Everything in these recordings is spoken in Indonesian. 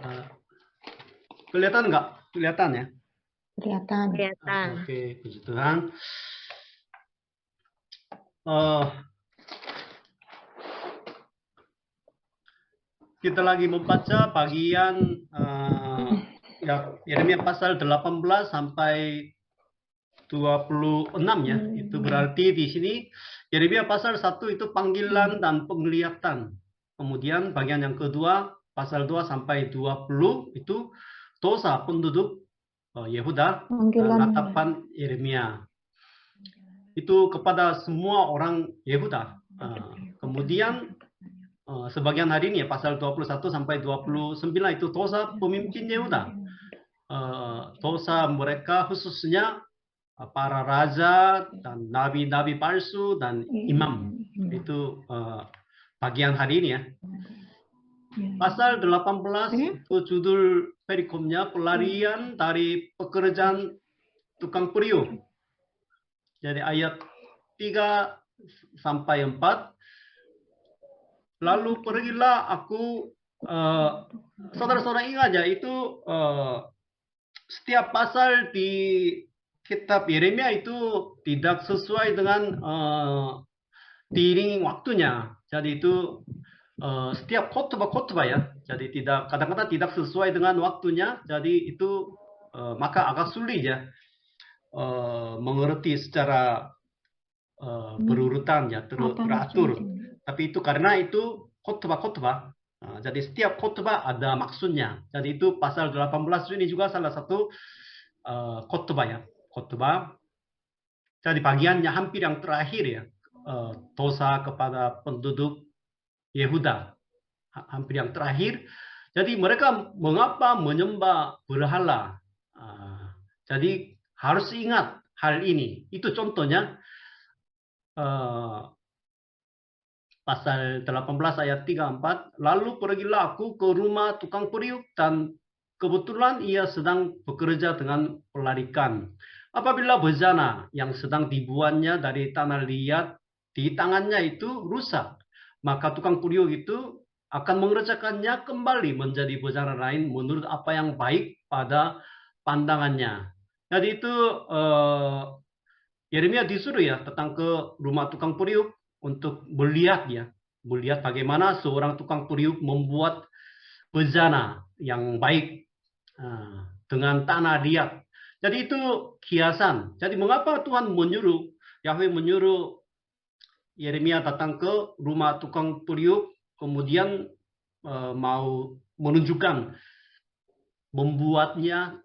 Uh, kelihatan nggak? Kelihatan ya? Kelihatan. Kelihatan. Oke, puji Tuhan. Uh, kita lagi membaca bagian Yeremia pasal 18 sampai 26 ya. Itu berarti di sini Yeremia pasal 1 itu panggilan dan penglihatan. Kemudian bagian yang kedua pasal 2 sampai 20 itu dosa penduduk Yehuda dan ratapan Yeremia. Itu kepada semua orang Yehuda. Kemudian sebagian hari ini ya pasal 21 sampai 29 itu dosa pemimpin Yehuda. Dosa mereka khususnya para raja dan nabi-nabi palsu dan imam. Itu bagian hari ini ya. Pasal 18 itu judul perikomnya pelarian dari pekerjaan tukang periuk. Jadi ayat 3 sampai 4. Lalu pergilah aku, saudara-saudara ingat ya, itu setiap pasal di kitab Yeremia itu tidak sesuai dengan diiringi waktunya. Jadi itu setiap khotbah ya. Jadi tidak kadang-kadang tidak sesuai dengan waktunya. Jadi itu maka agak sulit ya mengerti secara berurutan ya, teratur. Tapi itu karena itu khotbah. Jadi setiap khotbah ada maksudnya. Jadi itu pasal 18 ini juga salah satu khotbah ya. Khotbah. Jadi bagiannya hampir yang terakhir ya. Dosa kepada penduduk Yehuda. Hampir yang terakhir. Jadi mereka mengapa menyembah berhala. Jadi harus ingat hal ini. Itu contohnya pasal 18 ayat 3-4. Lalu pergilah aku ke rumah tukang periuk dan kebetulan ia sedang bekerja dengan pelarikan. Apabila bejana yang sedang dibuatnya dari tanah liat di tangannya itu rusak, maka tukang periuk itu akan mengerjakannya kembali menjadi bejana lain menurut apa yang baik pada pandangannya. Jadi itu Yeremia disuruh ya datang ke rumah tukang periuk untuk melihat bagaimana seorang tukang periuk membuat bejana yang baik dengan tanah liat. Jadi itu kiasan. Jadi mengapa Tuhan Yahweh menyuruh Yeremia datang ke rumah tukang periuk, kemudian mau menunjukkan membuatnya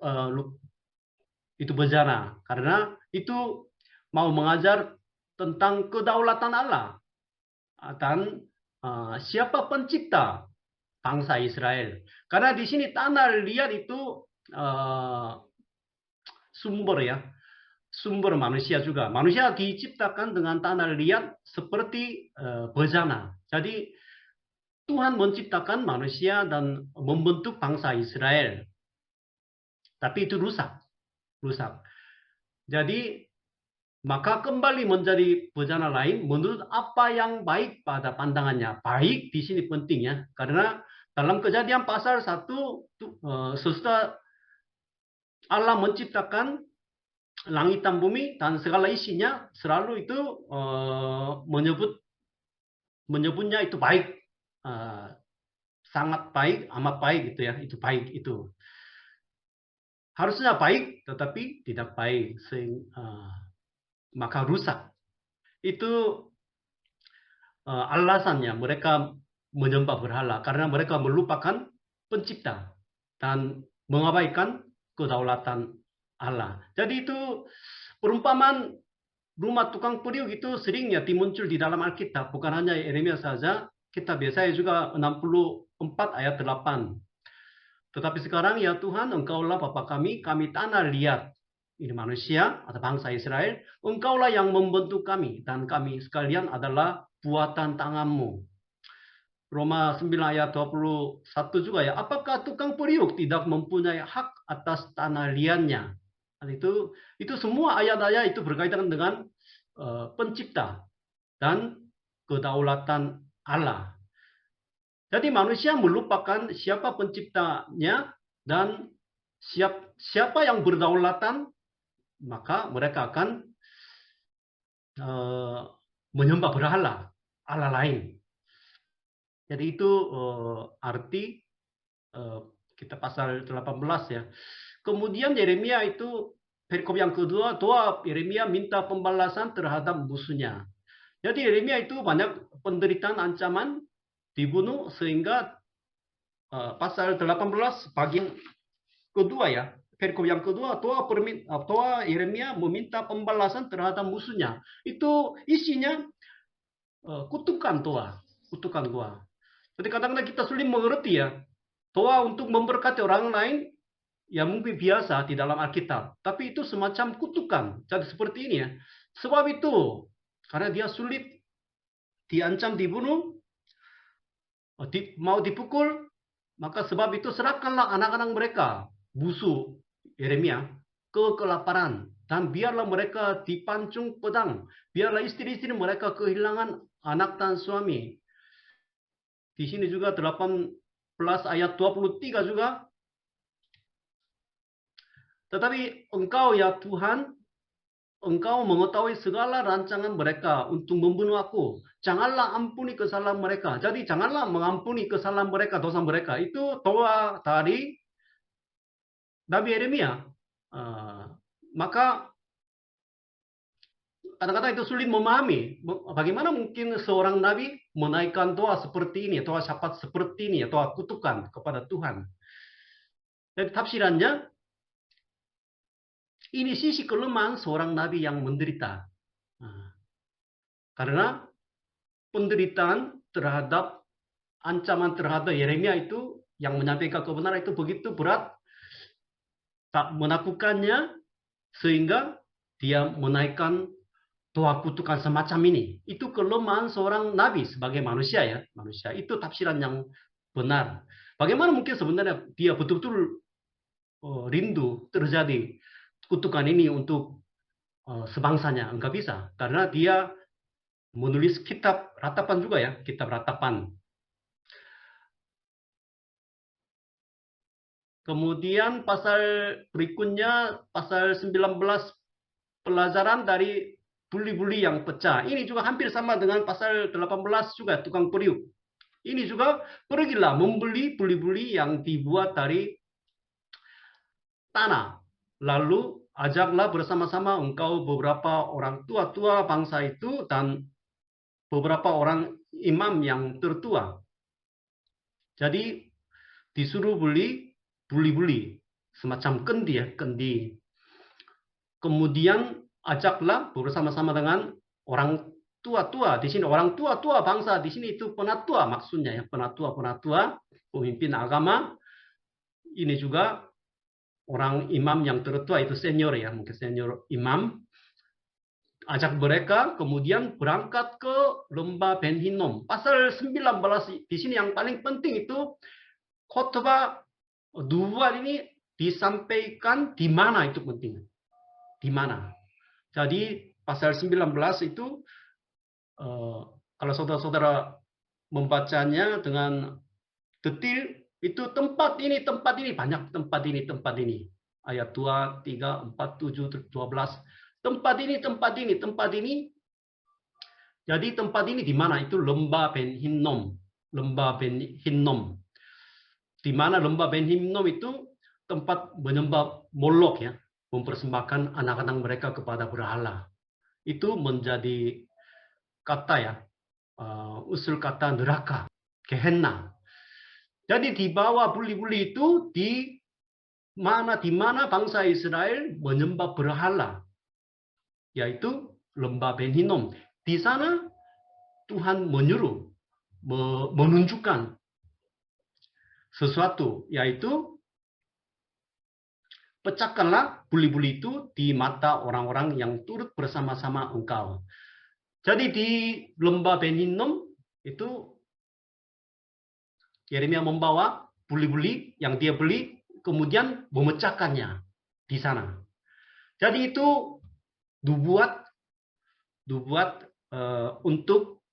itu bejana, karena itu mau mengajar tentang kedaulatan Allah dan siapa pencipta bangsa Israel. Karena di sini tanah liat itu sumber manusia juga. Manusia diciptakan dengan tanah liat seperti bejana. Jadi Tuhan menciptakan manusia dan membentuk bangsa Israel. Tapi itu rusak. Jadi maka kembali menjadi bejana lain menurut apa yang baik pada pandangannya. Baik di sini penting ya, karena dalam Kejadian pasal 1 sesudah Allah menciptakan langit dan bumi dan segala isinya, selalu itu menyebutnya itu baik, sangat baik, amat baik gitu ya, itu baik itu. Harusnya baik, tetapi tidak baik, maka rusak. Itu alasannya mereka menyembah berhala, karena mereka melupakan pencipta dan mengabaikan kedaulatan Allah. Jadi itu perumpamaan rumah tukang periuk itu seringnya dimuncul di dalam Alkitab, bukan hanya Yeremia saja, kitab Yesaya juga 64 ayat 8. Tetapi sekarang ya Tuhan, Engkaulah Bapa kami tanah liat. Ini manusia atau bangsa Israel. Engkaulah yang membentuk kami, dan kami sekalian adalah buatan tanganmu. Roma 9 ayat 21 juga ya. Apakah tukang periuk tidak mempunyai hak atas tanah liatnya? Dan itu semua ayat-ayat itu berkaitan dengan pencipta dan kedaulatan Allah. Jadi manusia melupakan siapa penciptanya dan siapa yang berdaulatan, maka mereka akan eh, menyembah berhala, Allah lain. Jadi itu arti eh, kita pasal 18 ya. Kemudian Yeremia itu perikop yang kedua, doa Yeremia minta pembalasan terhadap musuhnya. Jadi Yeremia itu banyak penderitaan, ancaman, dibunuh sehingga pasal 18 bagian kedua ya. Perikop yang kedua, doa Yeremia meminta pembalasan terhadap musuhnya. Itu isinya kutukan doa, kutukan doa. Jadi kadang-kadang kita sulit mengerti ya. Doa untuk memberkati orang lain ya mungkin biasa di dalam Alkitab. Tapi itu semacam kutukan. Jadi seperti ini ya. Sebab itu, karena dia sulit diancam dibunuh, mau dipukul, maka sebab itu serahkanlah anak-anak mereka, busu Yeremia, ke kelaparan. Dan biarlah mereka dipancung pedang. Biarlah istri-istri mereka kehilangan anak dan suami. Di sini juga 18 ayat 23 juga. Tetapi engkau ya Tuhan, engkau mengetahui segala rancangan mereka untuk membunuh aku. Janganlah ampuni kesalahan mereka. Jadi janganlah mengampuni kesalahan mereka, dosa mereka. Itu doa dari Nabi Yeremia. Maka kadang-kadang itu sulit memahami. Bagaimana mungkin seorang nabi menaikkan doa seperti ini, doa syafaat seperti ini, doa kutukan kepada Tuhan. Dan tafsirannya, ini sisi kelemahan seorang nabi yang menderita. Karena penderitaan terhadap ancaman terhadap Yeremia itu yang menyampaikan kebenaran itu begitu berat, tak menakutkannya sehingga dia menaikkan doa kutukan semacam ini. Itu kelemahan seorang nabi sebagai manusia ya, manusia. Itu tafsiran yang benar. Bagaimana mungkin sebenarnya dia betul-betul rindu terjadi kutukan ini untuk sebangsanya? Enggak bisa, karena dia menulis kitab ratapan juga ya, kitab ratapan. Kemudian pasal berikutnya, pasal 19, pelajaran dari buli-buli yang pecah. Ini juga hampir sama dengan pasal 18 juga, tukang periuk. Ini juga pergilah membeli buli-buli yang dibuat dari tanah. Lalu ajaklah bersama-sama engkau beberapa orang tua-tua bangsa itu dan beberapa orang imam yang tertua. Jadi disuruh buli-buli, semacam kendi ya, kendi. Kemudian ajaklah bersama-sama dengan orang tua-tua. Di sini orang tua-tua bangsa, di sini itu penatua maksudnya ya, penatua-penatua, pemimpin agama. Ini juga orang imam yang tertua, itu senior ya, mungkin senior imam. Ajak mereka kemudian berangkat ke lembah Ben Hinnom. Pasal 19 di sini yang paling penting itu khotbah dua ini disampaikan di mana itu penting. Di mana? Jadi pasal 19 itu kalau saudara-saudara membacanya dengan detil itu tempat ini, banyak tempat ini. Ayat 2, 3, 4, 7, 12. Tempat ini. Jadi tempat ini di mana? Itu lembah Ben Hinnom. Lembah Ben Hinnom. Di mana lembah Ben Hinnom itu tempat menyembah Molok ya, mempersembahkan anak-anak mereka kepada berhala. Itu menjadi kata ya, usul kata neraka, Gehenna. Jadi di bawah buli-buli itu di mana bangsa Israel menyembah berhala, yaitu lembah Ben Hinnom. Di sana Tuhan menyuruh, menunjukkan sesuatu, yaitu pecahkanlah buli-buli itu di mata orang-orang yang turut bersama-sama engkau. Jadi di lembah Ben Hinnom itu Yeremia membawa buli-buli yang dia beli, kemudian memecahkannya di sana. Jadi itu dibuat untuk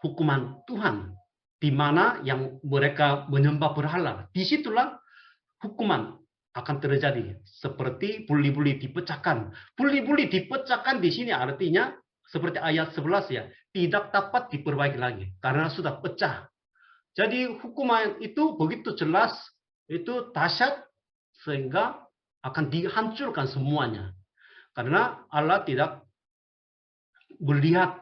hukuman Tuhan di mana yang mereka menyembah berhala. Disitulah hukuman akan terjadi. Seperti buli-buli dipecahkan. Buli-buli dipecahkan di sini artinya seperti ayat 11 ya, tidak dapat diperbaiki lagi karena sudah pecah. Jadi hukuman itu begitu jelas, itu dahsyat sehingga akan dihancurkan semuanya. Karena Allah tidak melihat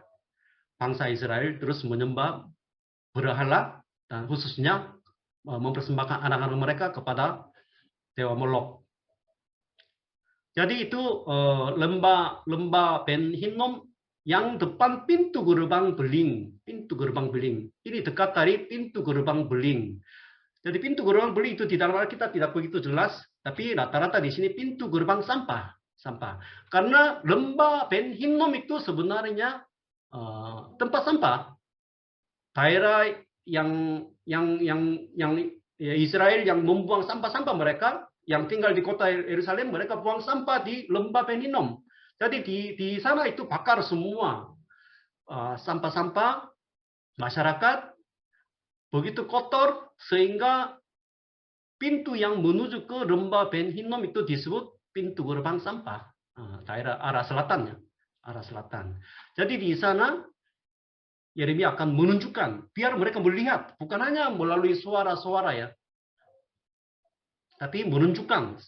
bangsa Israel terus menyembah berhala dan khususnya mempersembahkan anak-anak mereka kepada Dewa Molok. Jadi itu lembah Ben Hinnom yang depan pintu gerbang beling. Pintu gerbang beling. Ini dekat dari pintu gerbang beling. Jadi pintu gerbang beling itu di dalam Alkitab tidak begitu jelas, tapi rata-rata di sini pintu gerbang sampah. Karena lembah Ben Hinnom itu sebenarnya tempat sampah. Daerah yang Israel yang membuang sampah-sampah mereka, yang tinggal di kota Yerusalem, mereka buang sampah di lembah Ben Hinnom. Jadi di sana itu bakar semua sampah-sampah masyarakat, begitu kotor sehingga pintu yang menuju ke lembah Ben Hinnom itu disebut pintu gerbang sampah, daerah arah selatannya, arah selatan. Jadi di sana Yeremia akan menunjukkan biar mereka melihat, bukan hanya melalui suara-suara ya, tapi menunjukkan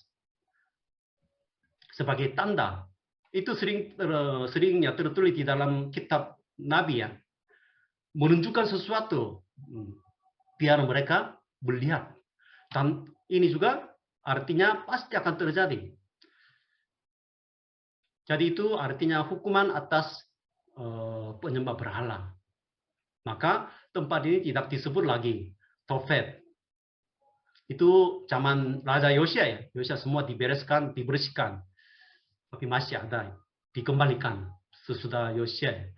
sebagai tanda. Itu seringnya tertulis di dalam kitab Nabi ya. Menunjukkan sesuatu biar mereka melihat. Dan ini juga artinya pasti akan terjadi. Jadi itu artinya hukuman atas penyembah berhala. Maka tempat ini tidak disebut lagi Tofet. Itu zaman Raja Yosia ya. Yosia semua dibereskan, dibersihkan. Tapi masih ada, dikembalikan sesudah Yosia.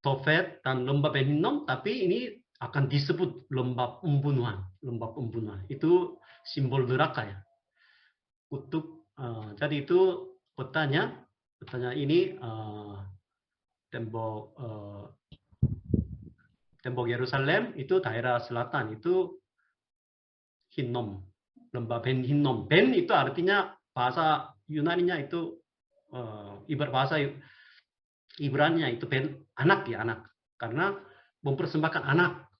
Tofet dan lembah Ben Hinnom, tapi ini akan disebut lembah pembunuhan. Lembah pembunuhan. Itu simbol neraka ya. Kutuk. Jadi itu petanya ini tembok Yerusalem itu daerah selatan itu Hinnom, lembah Ben Hinnom. Ben itu artinya bahasa Yunaninya itu ibarat bahasa Ibraninya itu Ben, anak ya, anak. Karena mempersembahkan anak.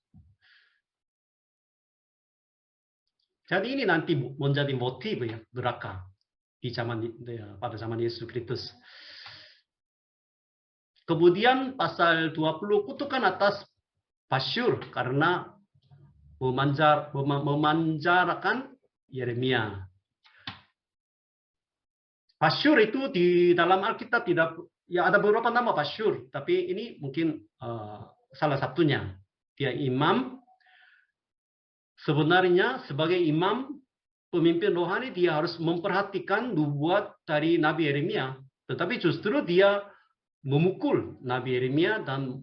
Jadi ini nanti menjadi motif ya neraka di pada zaman Yesus Kristus. Kemudian pasal 20 kutukan atas Pasyur karena memanjarakan Yeremia. Pasyur itu di dalam Alkitab tidak, ya ada beberapa nama Pasyur, tapi ini mungkin salah satunya. Dia imam. Sebenarnya sebagai imam, pemimpin rohani, dia harus memperhatikan nubuat dari Nabi Yeremia. Tetapi justru dia memukul Nabi Yeremia dan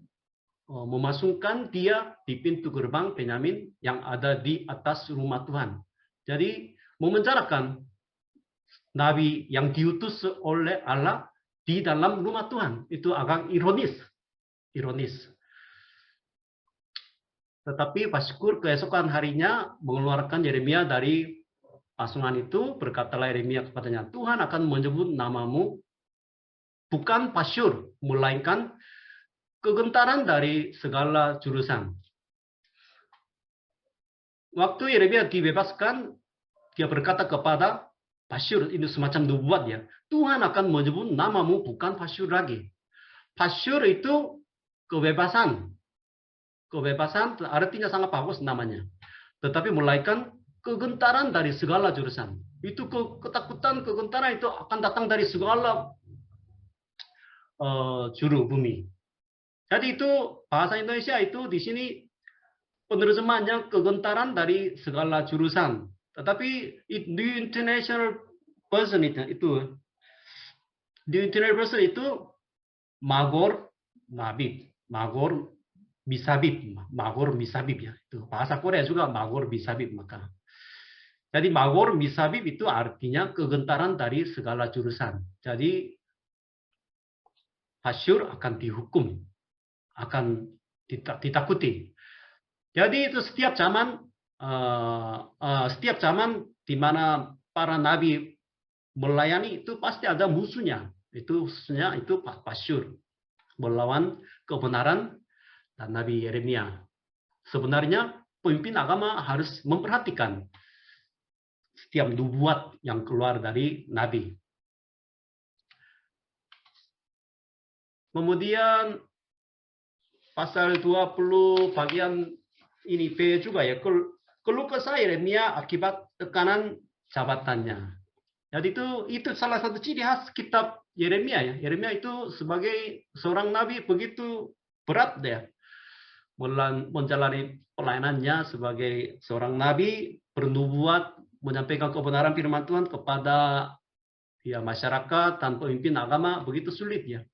memasukkan dia di pintu gerbang Benyamin yang ada di atas rumah Tuhan. Jadi memenjarakan Nabi yang diutus oleh Allah di dalam rumah Tuhan. Itu agak ironis. Tetapi Pasyur keesokan harinya mengeluarkan Yeremia dari pasungan itu. Berkatalah Yeremia kepadanya, Tuhan akan menyebut namamu bukan Pasyur, melainkan kegentaran dari segala jurusan. Waktu Yeremia dibebaskan, dia berkata kepada Pasyur, ini semacam nubuat ya, Tuhan akan menyebut namamu bukan Pasyur lagi. Pasyur itu kebebasan. Kebebasan artinya sangat bagus namanya. Tetapi melainkan kegentaran dari segala jurusan. Itu ketakutan, kegentaran itu akan datang dari segala juru bumi. Jadi itu bahasa Indonesia itu di sini penerjemahannya kegentaran dari segala jurusan. Tetapi di international version itu magor mabib, magor misabib ya. Itu bahasa Korea juga magor misabib maka. Jadi magor misabib itu artinya kegentaran dari segala jurusan. Jadi Pasyur akan dihukum, akan ditakuti. Jadi itu setiap zaman di mana para nabi melayani itu pasti ada musuhnya. Itu khususnya itu Pasyur melawan kebenaran dan Nabi Yeremia. Sebenarnya pemimpin agama harus memperhatikan setiap nubuat yang keluar dari nabi. Kemudian pasal 20 bagian ini B juga ya. Keluh kesah Yeremia akibat tekanan jabatannya. Jadi itu salah satu ciri khas kitab Yeremia ya. Yeremia itu sebagai seorang nabi begitu berat dia menjalani pelayanannya sebagai seorang nabi, bernubuat, menyampaikan kebenaran firman Tuhan kepada ya masyarakat dan pemimpin agama begitu sulit ya.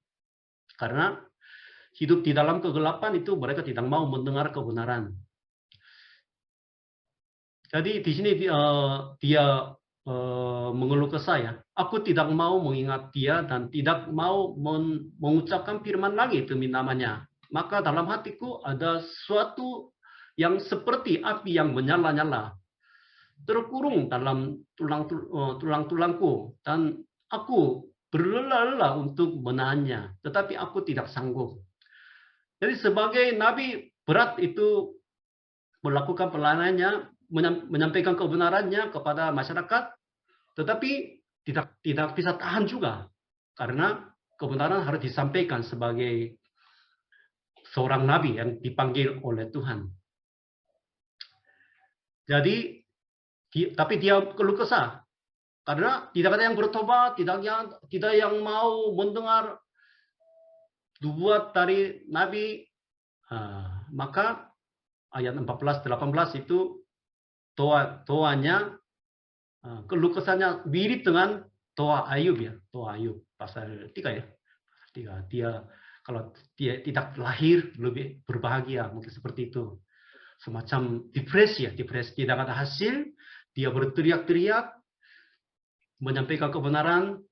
Karena hidup di dalam kegelapan itu mereka tidak mau mendengar kebenaran. Jadi di sini dia mengeluh ke saya, aku tidak mau mengingat dia dan tidak mau mengucapkan firman lagi demi namanya. Maka dalam hatiku ada sesuatu yang seperti api yang menyala-nyala, terkurung dalam tulang-tulangku, dan aku berlelah-lelah untuk menahannya, tetapi aku tidak sanggup. Jadi sebagai nabi berat itu melakukan pelayanannya, menyampaikan kebenarannya kepada masyarakat, tetapi tidak bisa tahan juga karena kebenaran harus disampaikan sebagai seorang nabi yang dipanggil oleh Tuhan. Jadi tapi dia keluh kesah karena tidak ada yang bertobat, tidak yang mau mendengar nubuat dari nabi. Maka ayat 14-18 itu doanya, keluh kesahnya mirip dengan doa Ayub ya, doa Ayub pasal 3 ya. Dia kalau dia tidak lahir lebih berbahagia, mungkin seperti itu. Semacam depresi tidak ada hasil, dia berteriak-teriak menyampaikan kebenaran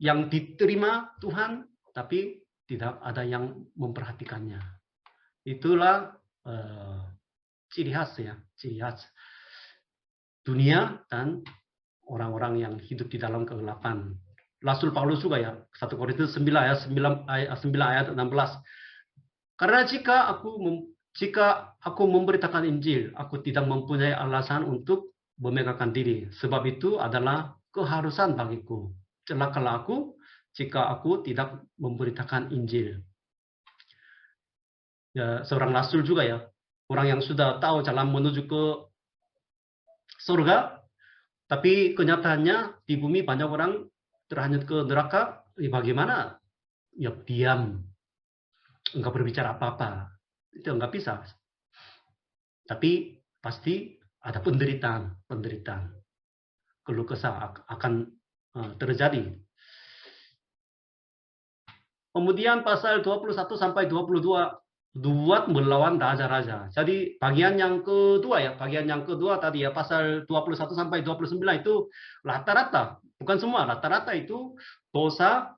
yang diterima Tuhan, tapi tidak ada yang memperhatikannya. Itulah ciri khas dunia dan orang-orang yang hidup di dalam kegelapan. Rasul Paulus juga ya, 1 Korintus 9 ayat 16. Karena jika aku memberitakan Injil, aku tidak mempunyai alasan untuk memegahkan diri. Sebab itu adalah keharusan bagiku. Celakalah aku jika aku tidak memberitakan Injil. Ya, seorang rasul juga ya, orang yang sudah tahu jalan menuju ke surga, tapi kenyataannya di bumi banyak orang terhanyut ke neraka. Bagaimana? Ya diam, enggak berbicara apa-apa. Itu enggak bisa. Tapi pasti ada penderitaan. Keluh kesah akan terjadi. Kemudian pasal 21 sampai 22 buat melawan raja-raja. Jadi bagian yang kedua tadi ya, pasal 21 sampai 29 itu rata-rata, bukan semua, rata-rata itu dosa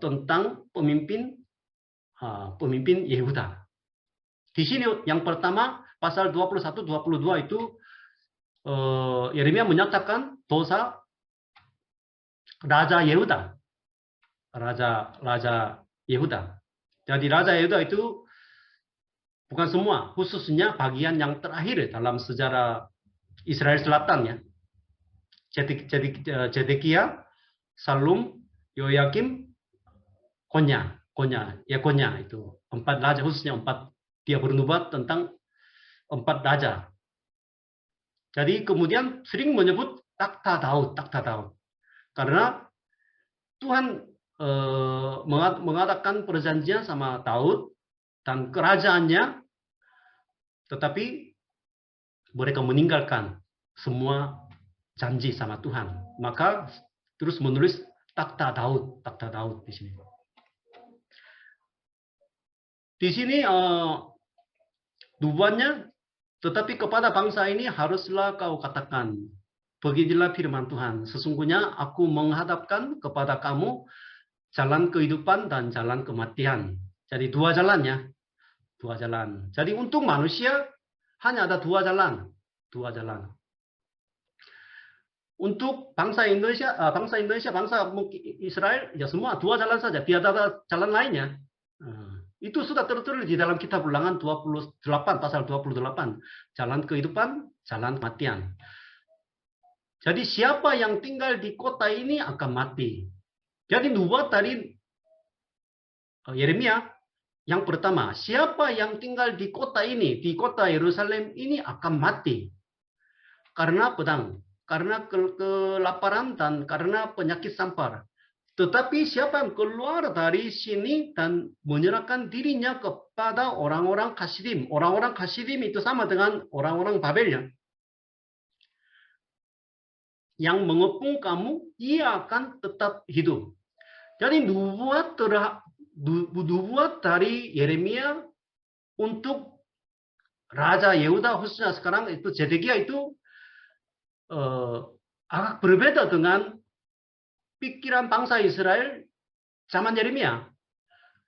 tentang pemimpin Yehuda. Di sini yang pertama pasal 21-22 itu Yeremia menyatakan dosa Raja Yehuda. Raja Yehuda. Jadi Raja Yehuda itu bukan semua, khususnya bagian yang terakhir dalam sejarah Israel Selatan ya. Zedekia, Salum, Yoyakim, Konya itu 4 raja, khususnya 4, dia bernubuat tentang 4 raja. Jadi kemudian sering menyebut takhta Daud. Karena Tuhan mengadakan perjanjian sama Daud dan kerajaannya, tetapi mereka meninggalkan semua janji sama Tuhan. Maka terus menulis takhta Daud di sini. Di sini nubuatnya, tetapi kepada bangsa ini haruslah kau katakan, beginilah firman Tuhan, sesungguhnya aku menghadapkan kepada kamu jalan kehidupan dan jalan kematian. Jadi dua jalan. Jadi untuk manusia hanya ada dua jalan. Dua jalan. Untuk bangsa Indonesia, bangsa Israel, ya semua dua jalan saja. Tidak ada jalan lainnya. Itu sudah tertulis di dalam kitab Ulangan 28, pasal 28. Jalan kehidupan, jalan kematian. Jadi siapa yang tinggal di kota ini akan mati. Jadi nubuat dari Yeremia yang pertama, siapa yang tinggal di kota ini, di kota Yerusalem ini akan mati. Karena pedang, karena kelaparan, dan karena penyakit sampar. Tetapi siapa yang keluar dari sini dan menyerahkan dirinya kepada orang-orang Hasidim. Orang-orang Hasidim itu sama dengan orang-orang Babelnya. Yang mengepung kamu, ia akan tetap hidup. Jadi nubuat dari Yeremia untuk Raja Yehuda, khususnya sekarang itu Zedekia itu agak berbeda dengan pikiran bangsa Israel zaman Yeremia.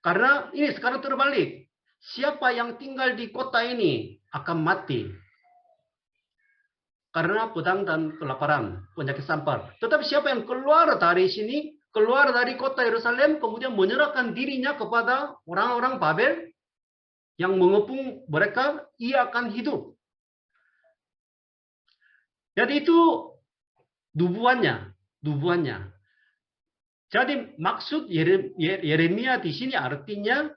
Karena ini sekarang terbalik. Siapa yang tinggal di kota ini akan mati. Karena pedang dan kelaparan, penyakit sampar. Tetapi siapa yang keluar dari sini, keluar dari kota Yerusalem, kemudian menyerahkan dirinya kepada orang-orang Babel yang mengepung mereka, ia akan hidup. Jadi itu nubuannya. Jadi maksud Yeremia di sini artinya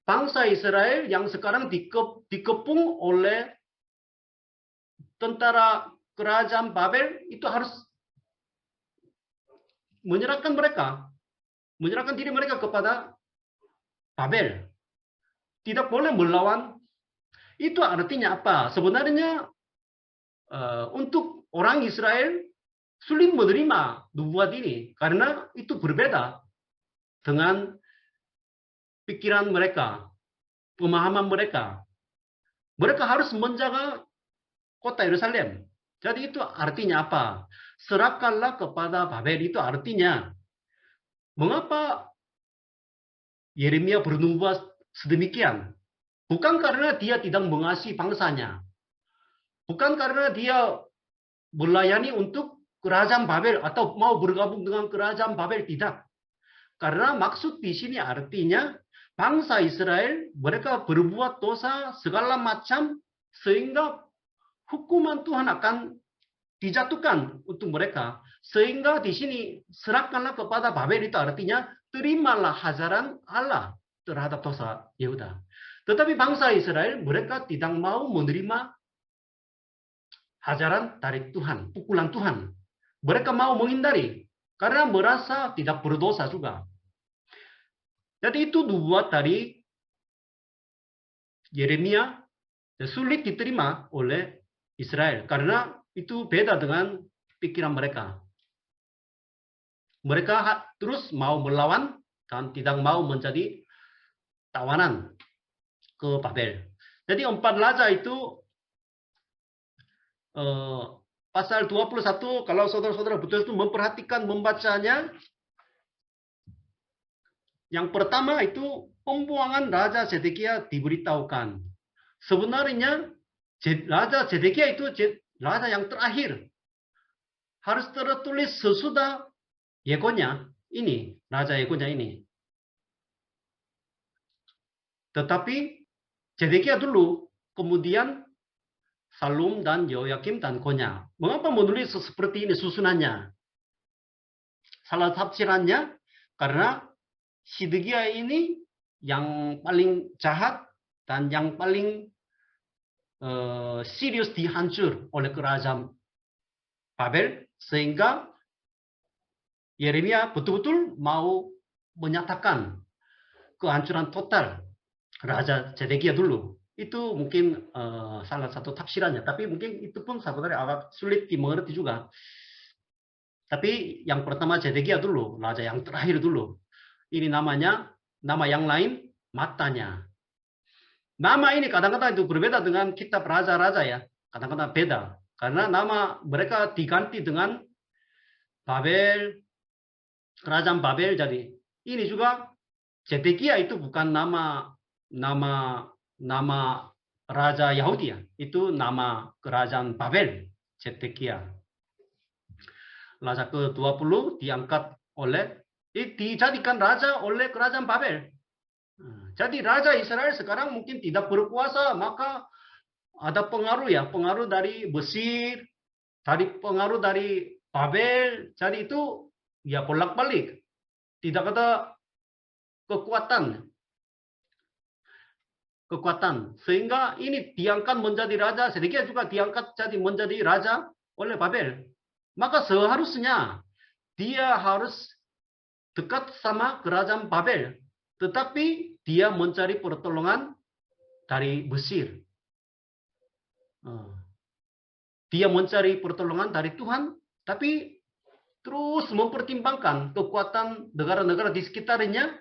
bangsa Israel yang sekarang dikepung oleh tentara kerajaan Babel itu harus menyerahkan diri mereka kepada Babel. Tidak boleh melawan. Itu artinya apa? Sebenarnya untuk orang Israel sulit menerima nubuat ini karena itu berbeda dengan pikiran mereka, pemahaman mereka. Mereka harus menjaga kota Yerusalem. Jadi itu artinya apa? Serahkanlah kepada Babel, itu artinya mengapa Yeremia bernubuat sedemikian? Bukan karena dia tidak mengasihi bangsanya. Bukan karena dia melayani untuk kerajaan Babel atau mau bergabung dengan kerajaan Babel, tidak. Karena maksud di sini artinya bangsa Israel mereka berbuat dosa segala macam sehingga hukuman Tuhan akan dijatuhkan untuk mereka. Sehingga di sini serahkanlah kepada Babel itu artinya terimalah hajaran Allah terhadap dosa Yehuda. Tetapi bangsa Israel mereka tidak mau menerima hajaran dari Tuhan, pukulan Tuhan. Mereka mau menghindari karena merasa tidak berdosa juga. Jadi itu nubuat dari Yeremia sulit diterima oleh Israel karena itu beda dengan pikiran mereka. Mereka terus mau melawan dan tidak mau menjadi tawanan ke Babel. Jadi 4 raja itu pasal 21 kalau saudara-saudara betul-betul memperhatikan membacanya, yang pertama itu pembuangan Raja Zedekia diberitahukan. Sebenarnya Raja Zedekia itu raja yang terakhir. Harus tertulis sesudah Yekonya ini, Raja Yekonya ini. Tetapi Zedekia dulu, kemudian Salum dan Yoyakim dan Konya. Mengapa menulis seperti ini susunannya? Salah tafsirannya karena Zedekia ini yang paling jahat dan yang paling serius dihancur oleh kerajaan Babel, sehingga Yeremia betul-betul mau menyatakan kehancuran total Raja Zedekia dulu. Itu mungkin salah satu tafsirannya, tapi mungkin itu pun sebenarnya agak sulit dimengerti juga. Tapi yang pertama Zedekia dulu, raja yang terakhir dulu. Ini namanya, nama yang lain, matanya. Nama ini kadang-kadang itu berbeda dengan kitab raja-raja ya. Kadang-kadang beda. Karena nama mereka diganti dengan Babel, kerajaan Babel. Jadi ini juga Zedekia itu bukan nama Raja Yahudi ya. Itu nama kerajaan Babel, Zedekia. Raja ke-20 diangkat dijadikan raja oleh kerajaan Babel. Jadi Raja Israel sekarang mungkin tidak berkuasa, maka ada pengaruh ya, pengaruh dari Mesir, dari pengaruh dari Babel. Jadi itu ya bolak-balik. Tidak ada kekuatan. Sehingga ini diangkat menjadi raja, sedikit juga diangkat jadi menjadi raja oleh Babel. Maka seharusnya dia harus dekat sama kerajaan Babel. Tetapi dia mencari pertolongan dari Mesir. Dia mencari pertolongan dari Tuhan, tapi terus mempertimbangkan kekuatan negara-negara di sekitarnya,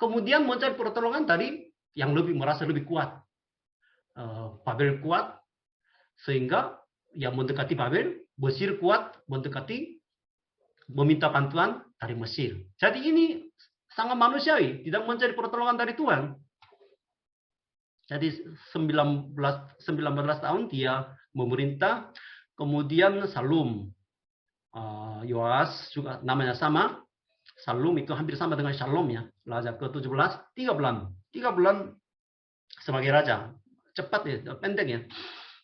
kemudian mencari pertolongan dari yang merasa lebih kuat. Babel kuat, sehingga yang mendekati Babel. Mesir kuat, meminta bantuan dari Mesir. Jadi ini sangat manusiawi, tidak mencari pertolongan dari Tuhan. Jadi 19 tahun dia memerintah. Kemudian Salum, Yoas juga namanya sama. Salum itu hampir sama dengan Shalom ya. Raja ke-17, 3 bulan. 3 bulan sebagai raja. Cepat ya, pendek ya.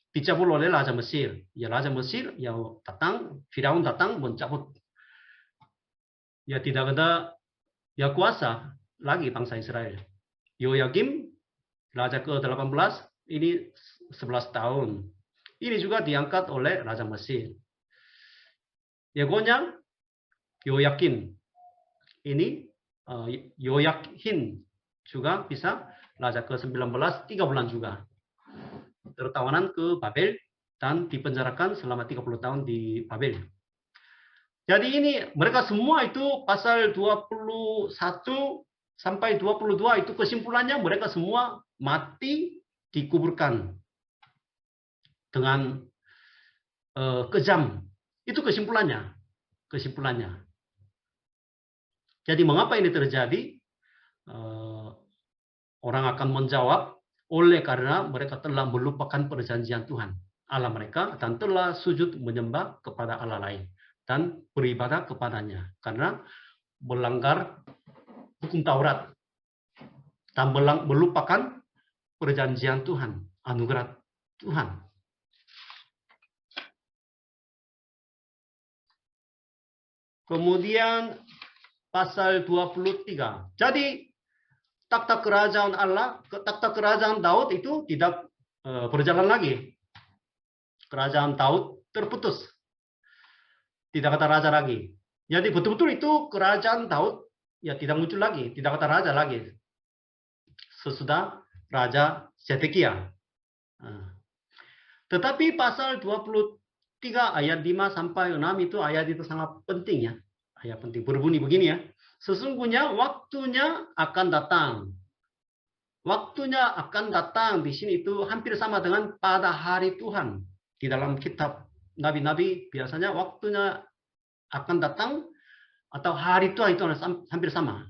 Dicabut oleh Raja Mesir. Ya Raja Mesir ya datang, Firaun datang mencabut. Ya tidak ada ya kuasa lagi bangsa Israel. Yoyakim, Raja ke-18, ini 11 tahun. Ini juga diangkat oleh Raja Mesir. Yekonya, Yoyakin. Ini Yoyakin juga bisa Raja ke-19, 3 bulan juga. Tertawanan ke Babel dan dipenjarakan selama 30 tahun di Babel. Jadi ini mereka semua itu pasal 21 sampai 22 itu kesimpulannya mereka semua mati dikuburkan dengan kejam. Itu kesimpulannya. Jadi mengapa ini terjadi? Orang akan menjawab oleh karena mereka telah melupakan perjanjian Tuhan Allah mereka dan telah sujud menyembah kepada Allah lain dan beribadah kepadanya karena melanggar hukum Taurat dan melupakan perjanjian Tuhan, anugerah Tuhan. Kemudian pasal 23. Jadi takhta kerajaan Allah, takhta kerajaan Daud itu tidak berjalan lagi. Kerajaan Daud terputus. Tidak kata raja lagi. Jadi betul-betul itu kerajaan Daud ya tidak muncul lagi, tidak kata raja lagi. Sesudah Raja Zedekia. Tetapi pasal 23 ayat 5 sampai 6 itu ayat itu sangat penting ya. Ayat penting berbunyi begini ya. Sesungguhnya waktunya akan datang. Waktunya akan datang di sini itu hampir sama dengan pada hari Tuhan. Di dalam kitab Nabi-Nabi biasanya waktunya akan datang atau hari Tuhan itu hampir sama.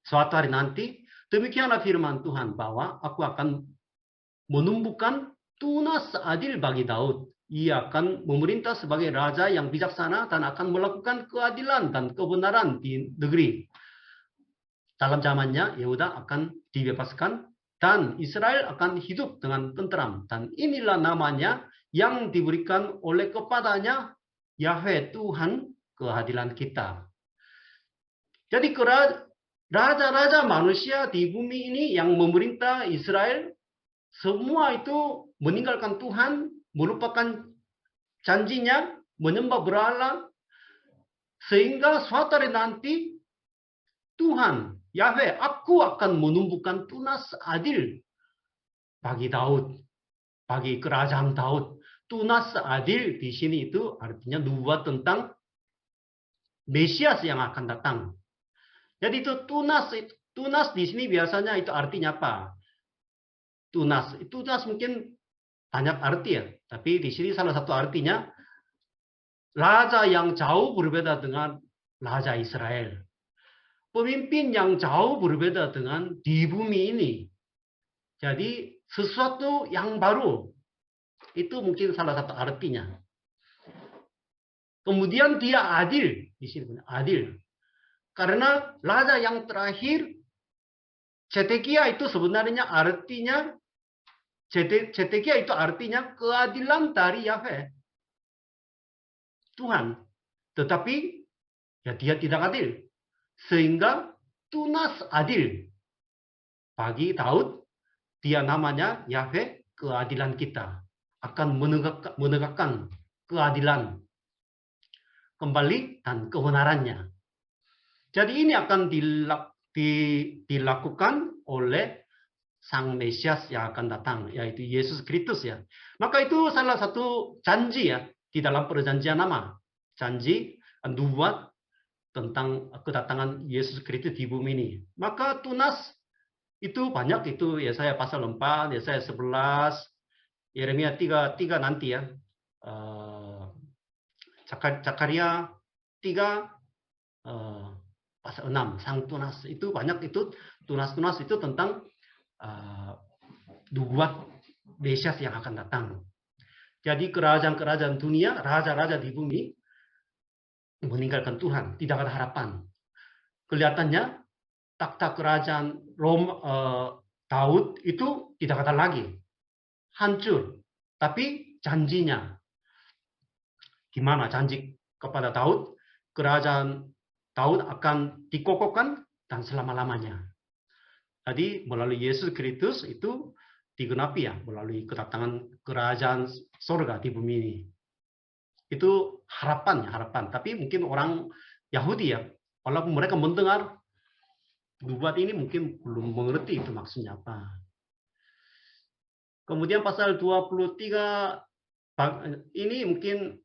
Suatu hari nanti, demikianlah firman Tuhan bahwa aku akan menumbuhkan tunas adil bagi Daud. Ia akan memerintah sebagai raja yang bijaksana dan akan melakukan keadilan dan kebenaran di negeri. Dalam zamannya, Yehuda akan dibebaskan dan Israel akan hidup dengan tenteram. Dan inilah namanya yang diberikan oleh kepadanya, Yahweh Tuhan, keadilan kita. Jadi raja-raja manusia di bumi ini yang memerintah Israel, semua itu meninggalkan Tuhan, melupakan janjinya, menyembah berhala, sehingga suatu hari nanti Tuhan, Yahweh, aku akan menumbuhkan tunas adil bagi Daud, bagi kerajaan Daud. Tunas adil di sini itu artinya nubuat tentang Mesias yang akan datang. Jadi itu tunas di sini biasanya itu artinya apa? Tunas mungkin banyak arti ya, tapi di sini salah satu artinya raja yang jauh berbeda dengan raja Israel. Pemimpin yang jauh berbeda dengan di bumi ini. Jadi sesuatu yang baru. Itu mungkin salah satu artinya. Kemudian dia adil. Di sini adil. Karena raja yang terakhir, Zedekia itu sebenarnya artinya, Zedekia itu artinya keadilan dari Yahweh, Tuhan. Tetapi ya dia tidak adil. Sehingga Tunas adil. Bagi Daud, dia namanya Yahweh keadilan kita. Akan menegakkan keadilan kembali dan kebenarannya. Jadi ini akan dilakukan oleh Sang Mesias yang akan datang, yaitu Yesus Kristus ya. Maka itu salah satu janji ya di dalam perjanjian lama. Janji nubuat tentang kedatangan Yesus Kristus di bumi ini. Maka tunas itu banyak, itu Yesaya pasal 4, Yesaya 11, Yeremia 3 nanti ya. Zakaria 3 pasal 6, sang tunas itu banyak, itu tunas-tunas itu tentang nubuat Mesias yang akan datang. Jadi kerajaan-kerajaan dunia, raja-raja di bumi meninggalkan Tuhan, tidak ada harapan. Kelihatannya takhta kerajaan Daud itu tidak ada lagi, hancur. Tapi janjinya, gimana janji kepada Daud? Kerajaan Daud akan dikokohkan dan selama-lamanya. Jadi melalui Yesus Kristus itu digenapi ya, melalui kedatangan kerajaan surga di bumi ini. Itu harapan. Tapi mungkin orang Yahudi ya, walaupun mereka mendengar nubuat ini mungkin belum mengerti itu maksudnya apa. Kemudian pasal 23 ini mungkin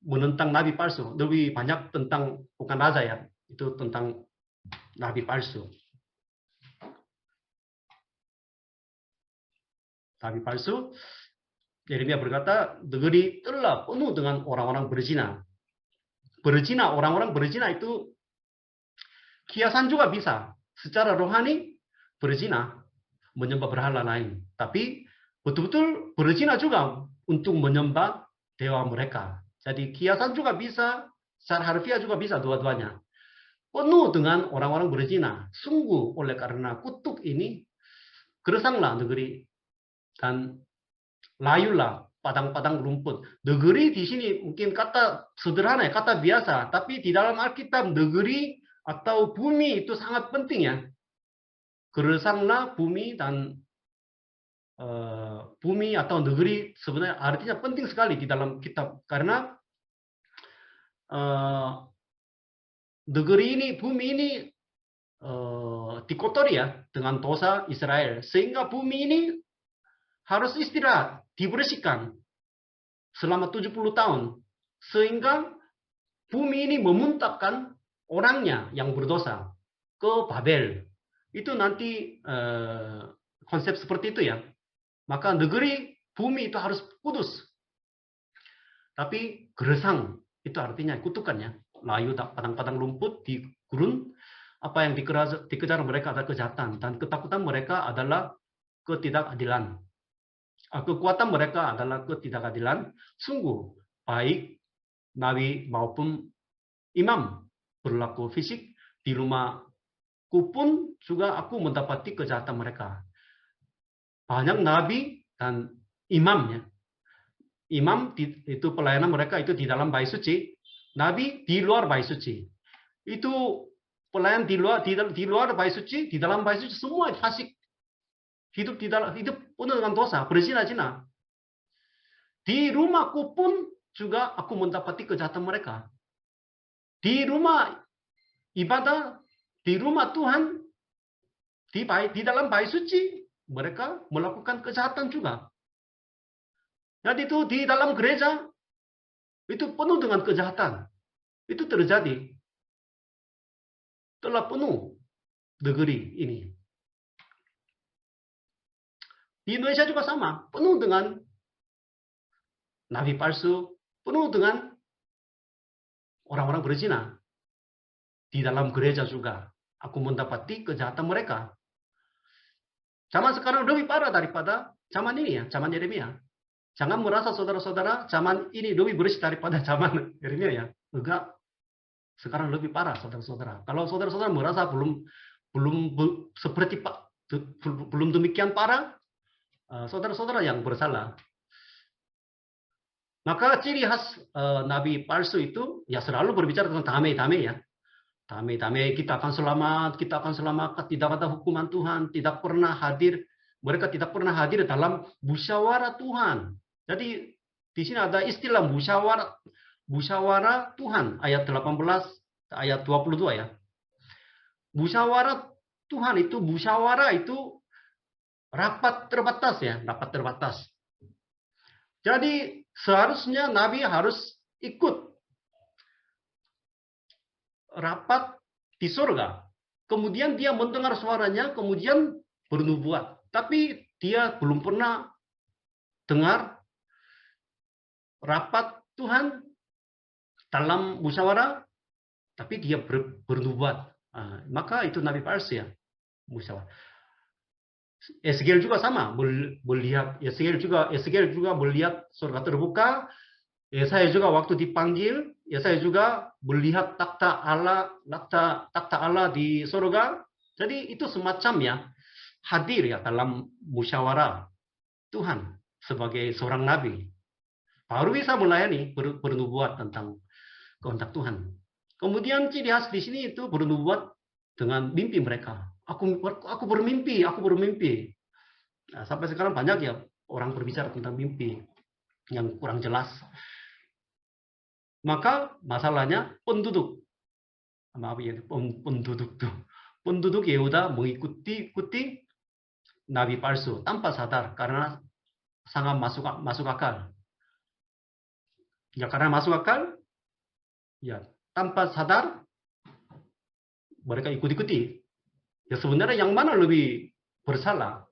menentang nabi palsu. Lebih banyak tentang, bukan raja ya, itu tentang nabi palsu. Nabi palsu, Yeremia berkata, negeri telah penuh dengan orang-orang berzina. Orang-orang berzina itu kiasan juga bisa. Secara rohani berzina, menyembah berhala lain. Tapi betul-betul berzina juga untuk menyembah dewa mereka. Jadi kiasan juga bisa, secara harfiah juga bisa, dua-duanya. Penuh dengan orang-orang berzina. Sungguh oleh karena kutuk ini, gersanglah negeri dan layulah padang-padang rumput. Negeri di sini mungkin kata sederhana ya, kata biasa, tapi di dalam Alkitab negeri atau bumi itu sangat penting ya. Gersanglah bumi, dan bumi atau negeri sebenarnya artinya penting sekali di dalam kitab, karena negeri ini, bumi ini dikotori ya dengan dosa Israel, sehingga bumi ini harus istirahat, dibersihkan selama 70 tahun. Sehingga bumi ini memuntahkan orangnya yang berdosa ke Babel. Itu nanti konsep seperti itu ya. Maka negeri, bumi itu harus kudus. Tapi gersang, itu artinya kutukannya. Layu padang-padang rumput di gurun, apa yang dikejar mereka adalah kejahatan. Dan ketakutan mereka adalah ketidakadilan. Kekuatan mereka adalah ketidakadilan. Sungguh baik nabi maupun imam berlaku fisik. Di rumahku pun juga aku mendapati kejahatan mereka. Banyak nabi dan imam ya. Imam itu pelayanan mereka itu di dalam bait suci. Nabi di luar bait suci. Itu pelayan di luar bait suci, di dalam bait suci semua fasik. Hidup penuh dengan dosa, berzina-zina. Di rumahku pun juga aku mendapati kejahatan mereka. Di rumah ibadah, di rumah Tuhan, di dalam bait suci, mereka melakukan kejahatan juga. Jadi itu di dalam gereja, itu penuh dengan kejahatan. Itu terjadi. Telah penuh negeri ini. Di Indonesia juga sama, penuh dengan nabi palsu, penuh dengan orang-orang berzina. Di dalam gereja juga, aku mendapati kejahatan mereka. Zaman sekarang lebih parah daripada zaman ini ya, zaman Yeremia. Jangan merasa saudara-saudara zaman ini lebih bersih daripada zaman Yeremia ya. Enggak, sekarang lebih parah saudara-saudara. Kalau saudara-saudara merasa seperti Pak belum demikian parah, saudara-saudara yang bersalah. Maka ciri khas nabi palsu itu ya selalu berbicara tentang damai-damai ya. Damai-damai, kita akan selamat, kita akan selamat, tidak ada hukuman Tuhan, tidak pernah hadir. Mereka tidak pernah hadir dalam musyawarah Tuhan. Jadi di sini ada istilah musyawarah Tuhan ayat 18 ayat 22 ya. Musyawarah Tuhan itu musyawarah itu rapat terbatas ya, rapat terbatas. Jadi seharusnya nabi harus ikut rapat di surga. Kemudian dia mendengar suaranya, kemudian bernubuat. Tapi dia belum pernah dengar rapat Tuhan dalam musyawarah, tapi dia bernubuat. Maka itu nabi palsu ya, musyawarah. Ezekiel juga sama, melihat Ezekiel juga melihat surga terbuka. Saya juga waktu dipanggil, saya juga melihat takhta Allah di surga. Jadi itu semacam ya hadir ya dalam musyawarah Tuhan sebagai seorang nabi. Baru bisa melayani bernubuat tentang kehendak Tuhan. Kemudian ciri khas di sini itu bernubuat dengan mimpi mereka. Aku bermimpi. Nah, sampai sekarang banyak ya orang berbicara tentang mimpi yang kurang jelas. Maka masalahnya penduduk Yehuda mengikuti nabi palsu tanpa sadar karena sangat masuk akal. Ya karena masuk akal, ya tanpa sadar mereka ikut-ikuti. Ya sebenarnya yang mana lebih bersalah?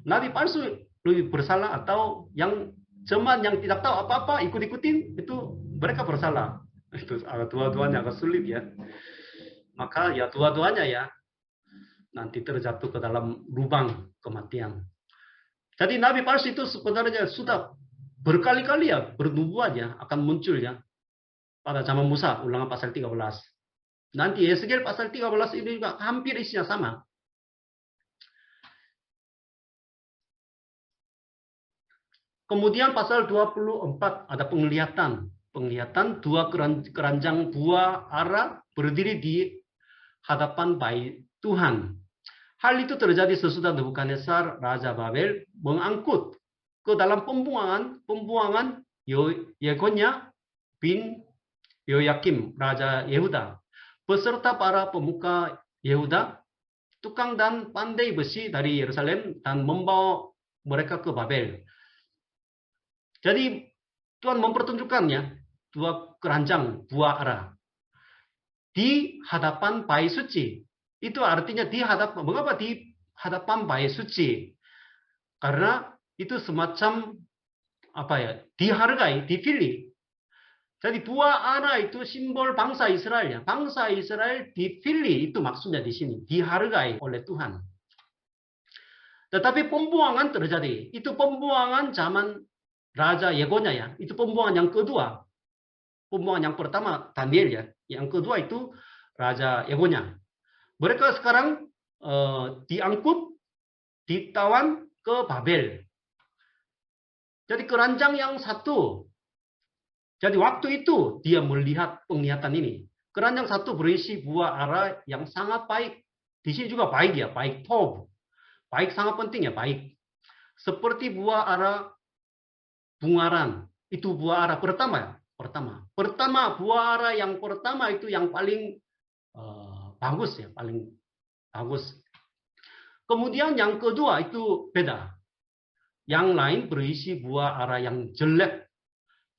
Nabi palsu lebih bersalah atau yang cuman yang tidak tahu apa-apa ikut-ikutin itu mereka bersalah. Itu dua-duanya agak sulit ya. Maka ya dua-duanya ya nanti terjatuh ke dalam lubang kematian. Jadi nabi palsu itu sebenarnya sudah berkali-kali ya bernubuat ya akan muncul ya pada zaman Musa, Ulangan pasal 13. Nanti Ezekiel pasal 13 ini juga hampir isinya sama. Kemudian pasal 24 ada penglihatan. Penglihatan dua keranjang buah ara berdiri di hadapan bait Tuhan. Hal itu terjadi sesudah Nebukadnezar Raja Babel mengangkut ke dalam pembuangan Yekonia bin Yoyakim Raja Yehuda beserta para pemuka Yehuda, tukang dan pandai besi dari Yerusalem dan membawa mereka ke Babel. Jadi Tuhan mempertunjukkannya dua keranjang buah ara di hadapan bait suci. Itu artinya mengapa di hadapan bait suci? Karena itu semacam apa ya? Dihargai, dipilih. Jadi buah ara itu simbol bangsa Israel ya. Bangsa Israel dipilih itu maksudnya di sini, dihargai oleh Tuhan. Tetapi pembuangan terjadi. Itu pembuangan zaman Raja Yekonia ya, itu pembuangan yang kedua. Pembuangan yang pertama Daniel ya, yang kedua itu Raja Yekonia. Mereka sekarang diangkut, ditawan ke Babel. Jadi keranjang yang satu. Jadi waktu itu dia melihat penglihatan ini. Keranjang satu berisi buah ara yang sangat baik. Di sini juga baik ya, baik top. Baik sangat penting ya, baik. Seperti buah ara bungaran, itu buah ara pertama. Buah ara yang pertama itu yang paling bagus ya, paling bagus. Kemudian yang kedua itu beda. Yang lain berisi buah ara yang jelek.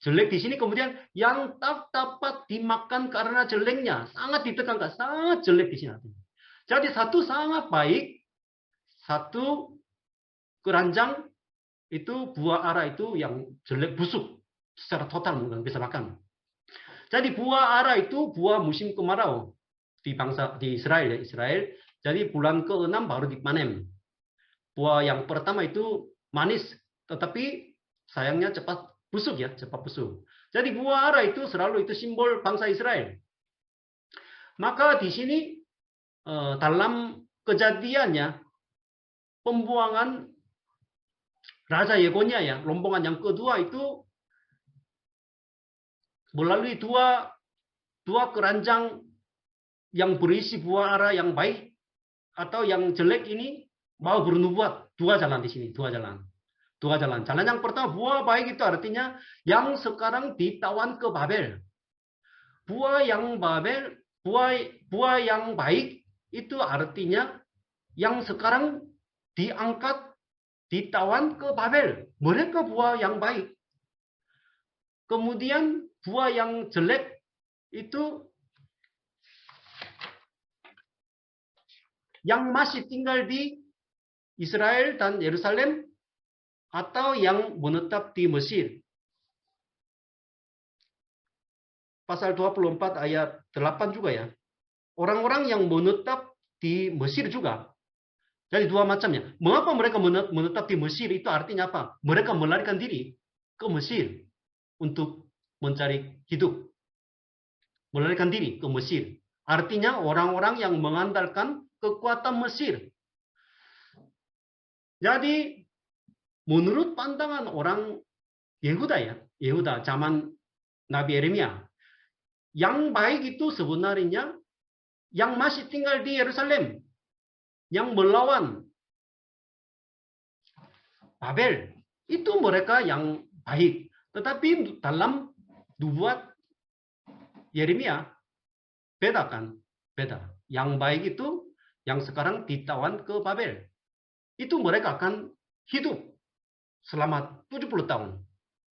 Jelek di sini kemudian yang tak dapat dimakan karena jeleknya, sangat ditekankan, sangat jelek di sini. Jadi satu sangat baik, satu keranjang itu buah ara itu yang jelek busuk secara total nggak bisa makan. Jadi buah ara itu buah musim kemarau di Israel ya, Israel. Jadi bulan ke-6 baru dipanen. Buah yang pertama itu manis, tetapi sayangnya cepat busuk ya, cepat busuk. Jadi buah ara itu selalu itu simbol bangsa Israel. Maka di sini dalam kejadiannya pembuangan Raja Yekonia ya, rombongan yang kedua itu melalui dua keranjang yang berisi buah ara yang baik atau yang jelek ini mau bernubuat. Dua jalan di sini, dua jalan. Dua jalan. Jalan yang pertama buah baik itu artinya yang sekarang ditawan ke Babel. Buah yang Babel, buah yang baik itu artinya yang sekarang diangkat, ditawan ke Babel. Mereka buah yang baik. Kemudian buah yang jelek itu yang masih tinggal di Israel dan Yerusalem atau yang menetap di Mesir. Pasal 24 ayat 8 juga ya. Orang-orang yang menetap di Mesir juga. Jadi dua macamnya. Mengapa mereka menetap di Mesir itu artinya apa? Mereka melarikan diri ke Mesir untuk mencari hidup. Melarikan diri ke Mesir. Artinya orang-orang yang mengandalkan kekuatan Mesir. Jadi menurut pandangan orang Yehuda ya, Yehuda zaman Nabi Yeremia, yang baik itu sebenarnya yang masih tinggal di Yerusalem, yang melawan Babel, itu mereka yang baik. Tetapi dalam nubuat Yeremia beda kan, beda. Yang baik itu yang sekarang ditawan ke Babel, itu mereka akan hidup selama 70 tahun.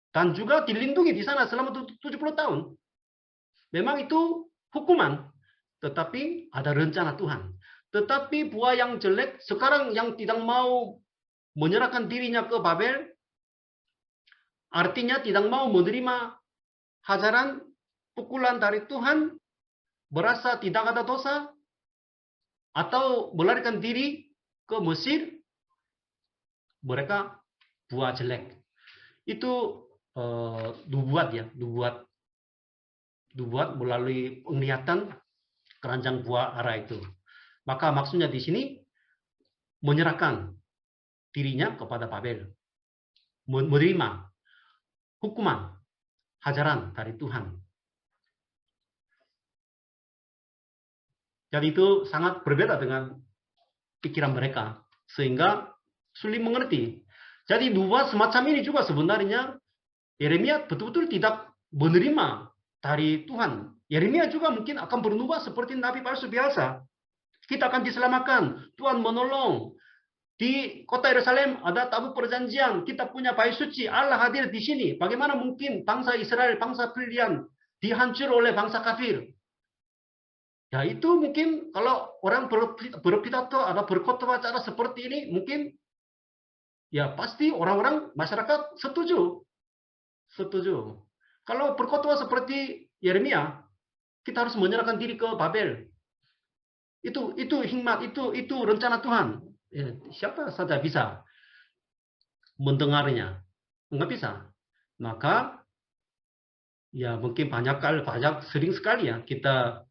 Dan juga dilindungi di sana selama 70 tahun. Memang itu hukuman. Tetapi ada rencana Tuhan. Tetapi buah yang jelek, sekarang yang tidak mau menyerahkan dirinya ke Babel, artinya tidak mau menerima hajaran, pukulan dari Tuhan, berasa tidak ada dosa, atau melarikan diri ke Mesir, mereka buah jelek. Itu nubuat ya, nubuat melalui penglihatan keranjang buah ara itu. Maka maksudnya di sini menyerahkan dirinya kepada Babel, menerima hukuman, hajaran dari Tuhan. Jadi itu sangat berbeda dengan pikiran mereka, sehingga sulit mengerti. Jadi nubuat semacam ini juga sebenarnya Yeremia betul-betul tidak menerima dari Tuhan. Yeremia juga mungkin akan bernubuat seperti nabi palsu biasa. Kita akan diselamatkan, Tuhan menolong. Di kota Yerusalem ada tabut perjanjian, kita punya bait suci, Allah hadir di sini. Bagaimana mungkin bangsa Israel, bangsa pilihan dihancur oleh bangsa kafir? Ya itu mungkin kalau orang berpidato atau berkhotbah cara seperti ini, mungkin ya pasti orang-orang masyarakat setuju. Setuju. Kalau berkhotbah seperti Yeremia, kita harus menyerahkan diri ke Babel. Itu hikmat, itu rencana Tuhan. Ya, siapa saja bisa mendengarnya. Enggak bisa. Maka ya mungkin sering sekali ya kita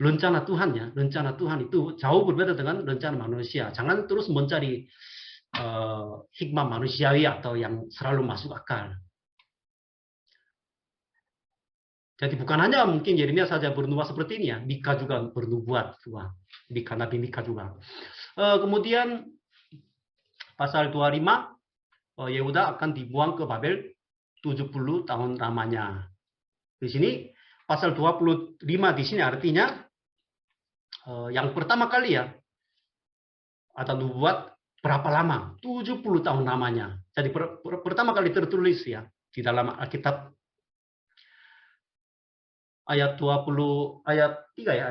rencana Tuhan ya, rencana Tuhan itu jauh berbeda dengan rencana manusia. Jangan terus mencari hikmah manusiawi atau yang selalu masuk akal. Jadi bukan hanya mungkin Yeremia saja bernubuat seperti ini ya, Mika juga bernubuat, Nabi Mika juga. Kemudian pasal 25, Yehuda akan dibuang ke Babel 70 tahun lamanya. Di sini pasal 25 di sini artinya yang pertama kali ya ada nubuat berapa lama? 70 tahun lamanya. Jadi pertama kali tertulis ya di dalam Alkitab ayat 20 ayat 3 ya,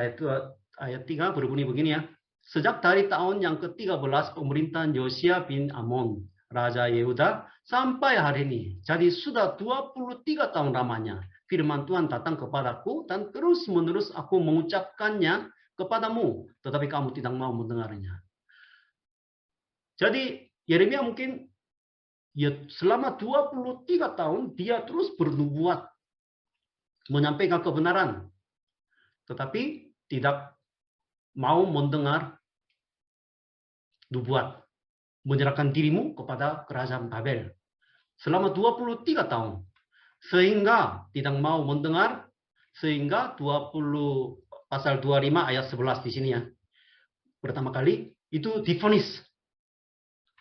ayat 3 berbunyi begini ya. Sejak dari tahun yang ke-13 pemerintahan Yosia bin Amon, Raja Yehuda, sampai hari ini. Jadi sudah 23 tahun lamanya. Firman Tuhan datang kepadaku dan terus-menerus aku mengucapkannya kepadamu, tetapi kamu tidak mau mendengarnya. Jadi Yeremia mungkin ya selama 23 tahun dia terus bernubuat, menyampaikan kebenaran, tetapi tidak mau mendengar nubuat, menyerahkan dirimu kepada kerajaan Babel. Selama 23 tahun. Sehingga tidak mau mendengar, sehingga pasal 25 ayat 11 di sini ya. Pertama kali itu divonis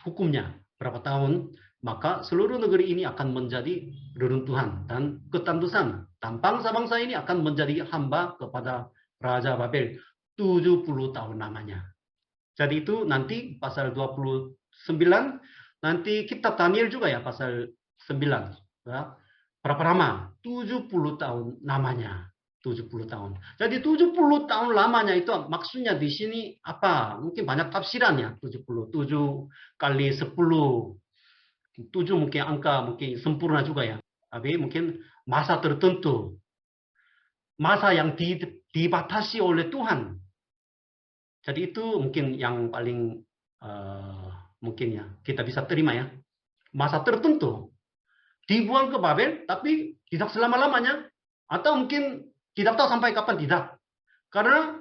hukumnya berapa tahun, maka seluruh negeri ini akan menjadi reruntuhan dan ketandusan. Dan bangsa-bangsa ini akan menjadi hamba kepada Raja Babel 70 tahun namanya. Jadi itu nanti pasal 29, nanti kitab Daniel juga ya pasal 9. Ya. Berapa lama? 70 tahun namanya. 70 tahun. Jadi 70 tahun lamanya itu maksudnya di sini apa? Mungkin banyak tafsirannya. 70. 7 kali 10. 7 mungkin angka mungkin sempurna juga ya. Tapi mungkin masa tertentu. Masa yang dibatasi oleh Tuhan. Jadi itu mungkin yang paling mungkin ya kita bisa terima ya. Masa tertentu dibuang ke Babel, tapi tidak selama-lamanya. Atau mungkin tidak tahu sampai kapan tidak. Karena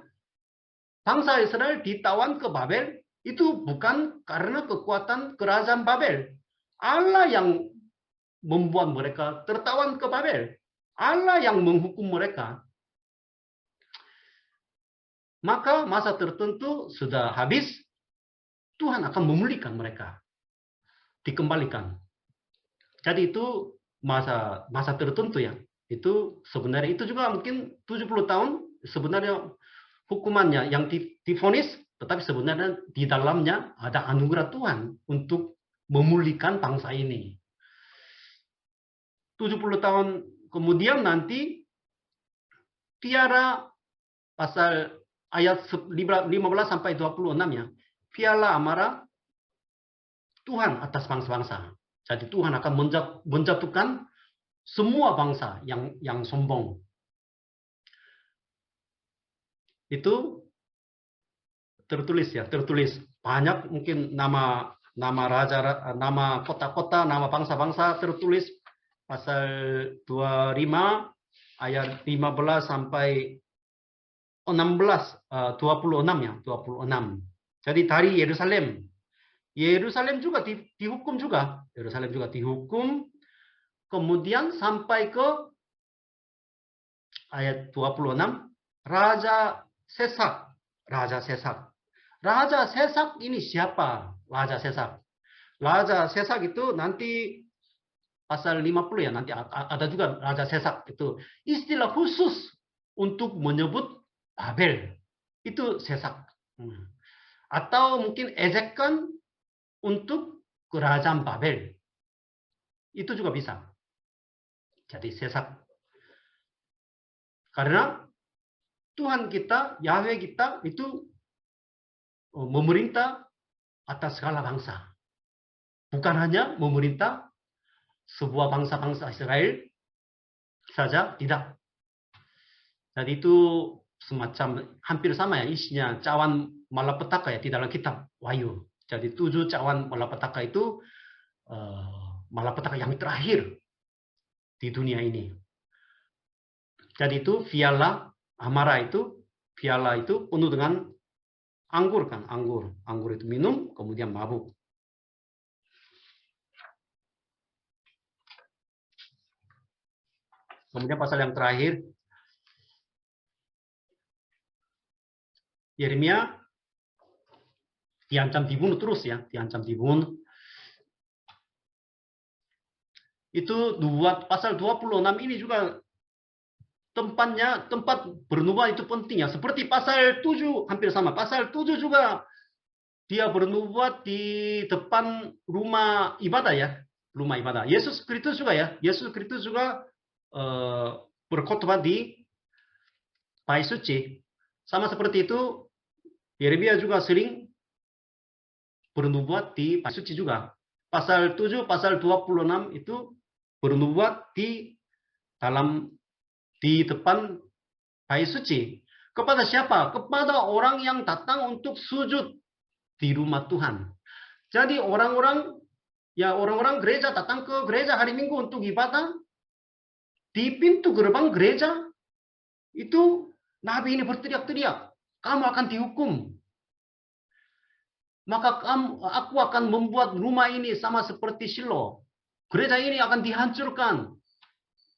bangsa Israel ditawan ke Babel itu bukan karena kekuatan kerajaan Babel. Allah yang membuat mereka tertawan ke Babel. Allah yang menghukum mereka. Maka masa tertentu sudah habis, Tuhan akan memulihkan mereka. Dikembalikan. Jadi itu masa tertentu ya. Itu sebenarnya itu juga mungkin 70 tahun sebenarnya hukumannya yang divonis, tetapi sebenarnya di dalamnya ada anugerah Tuhan untuk memulihkan bangsa ini. 70 tahun kemudian nanti piara pasal ayat 15 sampai 26 ya. Piala amarah Tuhan atas bangsa-bangsa. Jadi Tuhan akan menjatuhkan semua bangsa yang sombong. Itu tertulis ya, tertulis banyak mungkin nama raja, nama kota-kota, nama bangsa-bangsa tertulis pasal 25 ayat 15 sampai 26 ya, 26. Jadi dari Yerusalem juga dihukum juga. Yerusalem juga dihukum. Kemudian sampai ke ayat 26. Raja Sesak. Raja Sesak. Raja Sesak ini siapa? Raja Sesak. Raja Sesak itu nanti pasal 50 ya. Nanti ada juga Raja Sesak. Itu istilah khusus untuk menyebut Babel. Itu Sesak. Atau mungkin ejekan untuk kerajaan Babel. Itu juga bisa. Jadi Sesak. Karena Tuhan kita, Yahweh kita itu memerintah atas segala bangsa. Bukan hanya memerintah sebuah bangsa-bangsa Israel saja, tidak. Jadi itu semacam hampir sama ya isinya cawan malapetaka ya di dalam kitab Wahyu. Jadi 7 cawan malapetaka itu malapetaka yang terakhir di dunia ini. Jadi itu piala amarah itu, piala itu penuh dengan anggur kan, anggur. Anggur itu minum, kemudian mabuk. Kemudian pasal yang terakhir, Yeremia diancam dibunuh terus ya, diancam dibunuh. Itu pasal 26 ini juga tempat bernubuat itu penting ya. Seperti pasal 7 hampir sama. Pasal 7 juga dia bernubuat di depan rumah ibadah ya, rumah ibadah. Yesus Kristus juga ya. Yesus Kristus juga berkhotbah di bait suci. Sama seperti itu Yeremia juga sering bernubuat di bait suci juga. Pasal 7, pasal 26 itu bernubuat di depan bait suci. Kepada siapa? Kepada orang yang datang untuk sujud di rumah Tuhan. Jadi orang-orang gereja datang ke gereja hari Minggu untuk ibadah. Di pintu gerbang gereja itu nabi ini berteriak-teriak, kamu akan dihukum. Maka aku akan membuat rumah ini sama seperti Shilo. Gereja ini akan dihancurkan.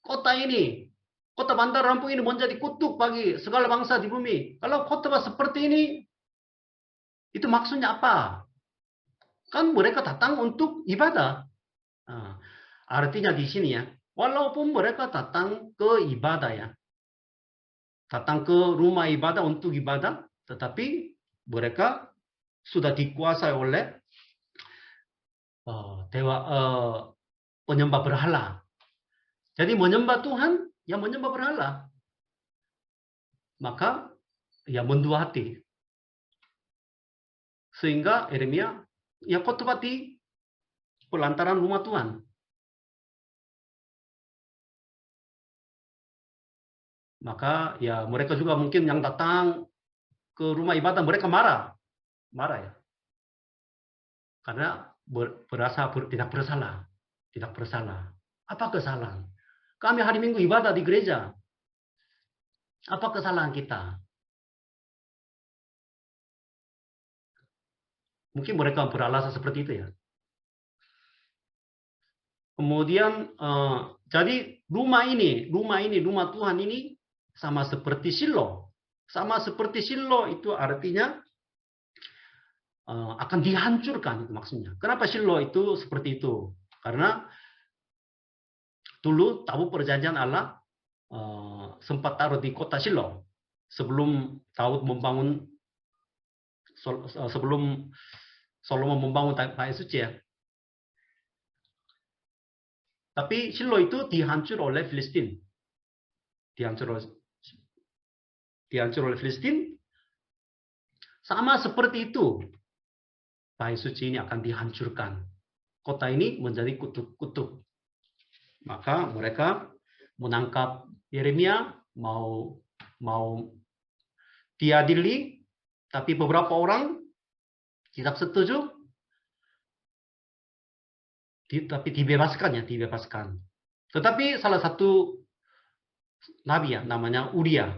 Kota ini, kota Bandar Lampung ini menjadi kutuk bagi segala bangsa di bumi. Kalau khotbah seperti ini, itu maksudnya apa? Kan mereka datang untuk ibadah. Nah, artinya di sini ya, walaupun mereka datang ke ibadah ya, datang ke rumah ibadah untuk ibadah, tetapi mereka sudah dikuasai oleh penyembah berhala. Jadi menyembah Tuhan, yang menyembah berhala. Maka ya mendua hati. Sehingga Yeremia ya khotbah di pelantaran rumah Tuhan. Maka ya mereka juga mungkin yang datang ke rumah ibadah, mereka marah ya. Karena tidak bersalah. Apa kesalahan? Kami hari Minggu ibadah di gereja. Apa kesalahan kita? Mungkin mereka beralasan seperti itu ya. Kemudian jadi rumah Tuhan ini sama seperti Shilo. Sama seperti Shilo itu artinya akan dihancurkan, itu maksudnya. Kenapa Shilo itu seperti itu? Karena dulu tahu perjanjian Allah sempat taruh di kota Shilo sebelum Daud membangun, sebelum Salomo membangun bait suci ya. Tapi Shilo itu dihancur oleh Filistin. Dihancur oleh Filistin. Sama seperti itu. Bait suci ini akan dihancurkan. Kota ini menjadi kutub-kutub. Maka mereka menangkap Yeremia, mau diadili, tapi beberapa orang tidak setuju. Tapi dibebaskan. Tetapi salah satu nabi ya, namanya Uria,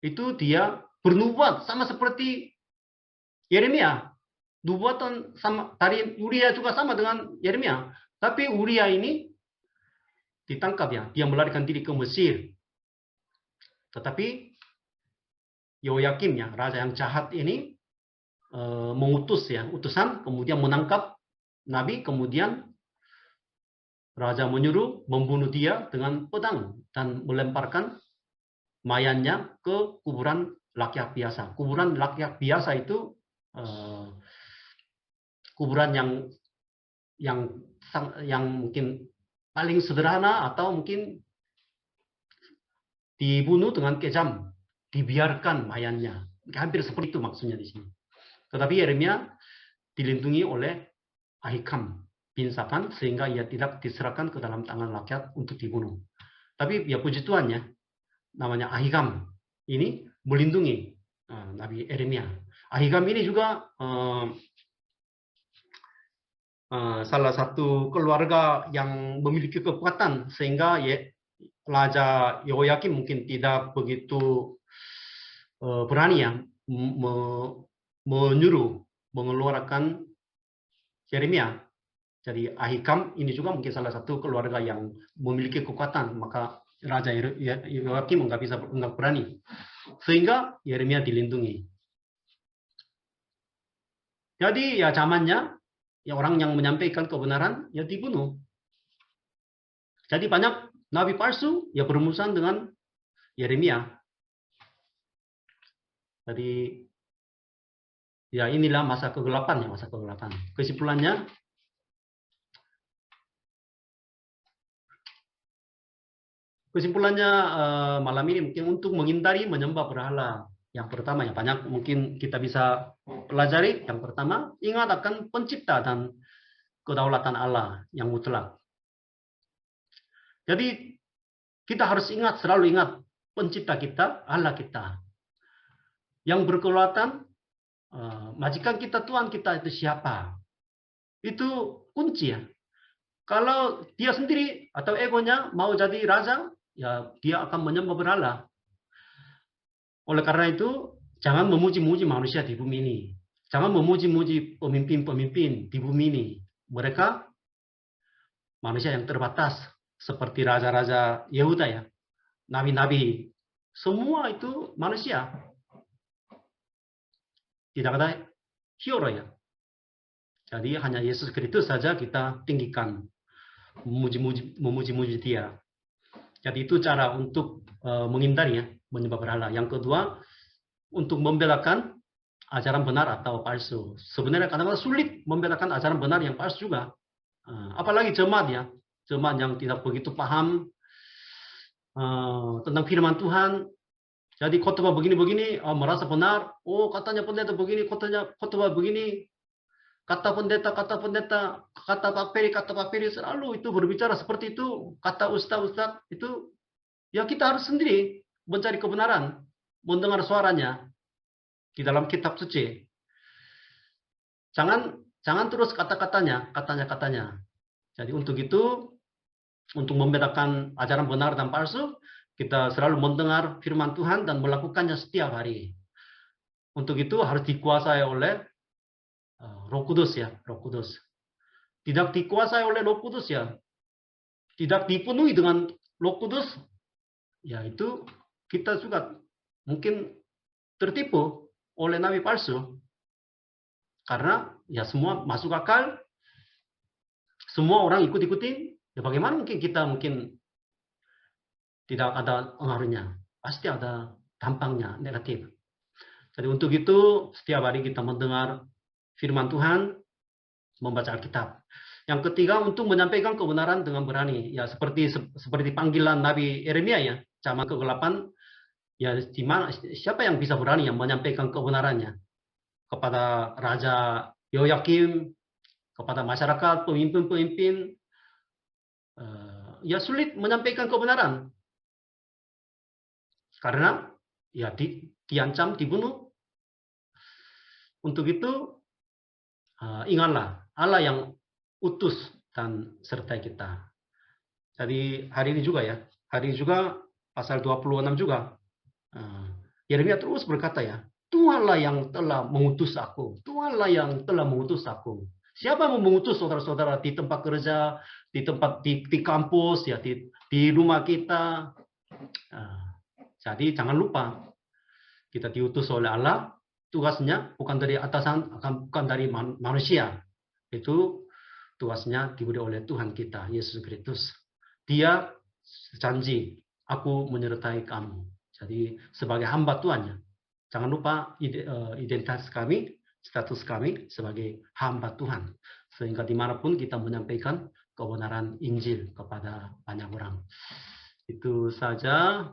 itu dia bernubuat sama seperti Yeremia. Nubuatan sama dari Uria juga sama dengan Yeremia. Tapi Uria ini ditangkap ya, dia melarikan diri ke Mesir. Tetapi Yehoyakim ya, raja yang jahat ini mengutus ya, utusan, kemudian menangkap nabi, kemudian raja menyuruh membunuh dia dengan pedang dan melemparkan mayatnya ke kuburan rakyat biasa. Kuburan rakyat biasa itu kuburan yang mungkin paling sederhana atau mungkin dibunuh dengan kejam, dibiarkan mayatnya. Hampir seperti itu maksudnya di sini. Tetapi Yeremia dilindungi oleh Ahikam bin Safan sehingga ia tidak diserahkan ke dalam tangan rakyat untuk dibunuh. Tapi ya puji Tuhan ya, namanya Ahikam ini melindungi Nabi Yeremia. Ahikam ini juga salah satu keluarga yang memiliki kekuatan sehingga Raja Yehoyakim mungkin tidak begitu berani ya menyuruh mengeluarkan Yeremia. Jadi Ahikam ini juga mungkin salah satu keluarga yang memiliki kekuatan, maka Raja Yehoyakim nggak berani, sehingga Yeremia dilindungi. Jadi ya zamannya ya orang yang menyampaikan kebenaran ya dibunuh. Jadi banyak nabi palsu ya bermusuhan dengan Yeremia. Jadi ya inilah masa kegelapan. Kesimpulannya, malam ini mungkin untuk menghindari menyembah berhala. Yang pertama ya banyak mungkin kita bisa pelajari. Yang pertama, ingat akan pencipta dan kedaulatan Allah yang mutlak. Jadi kita harus selalu ingat pencipta kita, Allah kita. Yang berkedaulatan, majikan kita, Tuhan kita itu siapa? Itu kunci ya. Kalau dia sendiri atau egonya mau jadi raja, ya dia akan menyembah berhala. Oleh karena itu, jangan memuji-muji manusia di bumi ini. Jangan memuji-muji pemimpin-pemimpin di bumi ini. Mereka manusia yang terbatas, seperti raja-raja Yehuda ya, nabi-nabi. Semua itu manusia. Tidak ada hero ya. Jadi hanya Yesus Kristus saja kita tinggikan, memuji-muji dia. Jadi itu cara untuk menghindari ya, menyembah berhala. Yang kedua, untuk membedakan ajaran benar atau palsu. Sebenarnya kadang-kadang sulit membedakan ajaran benar yang palsu juga. Apalagi jemaat ya, jemaat yang tidak begitu paham tentang firman Tuhan. Jadi khotbah begini-begini merasa benar. Oh katanya pendeta begini, khotbah begini. Kata pendeta, kata Pak Peri selalu itu berbicara seperti itu. Kata ustaz itu, ya kita harus sendiri mencari kebenaran, mendengar suaranya di dalam kitab suci. Jangan terus katanya. Jadi untuk itu, untuk membedakan ajaran benar dan palsu, kita selalu mendengar firman Tuhan dan melakukannya setiap hari. Untuk itu harus dikuasai oleh Roh Kudus ya, Roh Kudus. Tidak dikuasai oleh Roh Kudus ya, tidak dipenuhi dengan Roh Kudus, ya itu kita juga mungkin tertipu oleh nabi palsu. Karena ya semua masuk akal, semua orang ikut-ikutin, ya bagaimana mungkin kita tidak ada pengaruhnya. Pasti ada dampaknya negatif. Jadi untuk itu setiap hari kita mendengar firman Tuhan, membaca Alkitab. Yang ketiga, untuk menyampaikan kebenaran dengan berani. Ya seperti panggilan Nabi Yeremia ya, zaman ke-8, ya siapa yang bisa berani yang menyampaikan kebenarannya kepada Raja Yoyakim, kepada masyarakat, pemimpin-pemimpin, ya sulit menyampaikan kebenaran. Karena ya diancam, dibunuh. Untuk itu, ingatlah Allah yang utus dan sertai kita. Jadi hari ini juga pasal 26 juga. Yeremia terus berkata ya, Tuhanlah yang telah mengutus aku. Tuhanlah yang telah mengutus aku. Siapa yang mengutus saudara-saudara di tempat kerja, di kampus, ya di rumah kita. Jadi jangan lupa kita diutus oleh Allah. Tugasnya bukan dari atasan, bukan dari manusia. Itu tugasnya diberi oleh Tuhan kita, Yesus Kristus. Dia janji, aku menyertai kamu. Jadi sebagai hamba Tuhannya. Jangan lupa identitas kami, status kami sebagai hamba Tuhan. Sehingga dimanapun kita menyampaikan kebenaran Injil kepada banyak orang. Itu saja.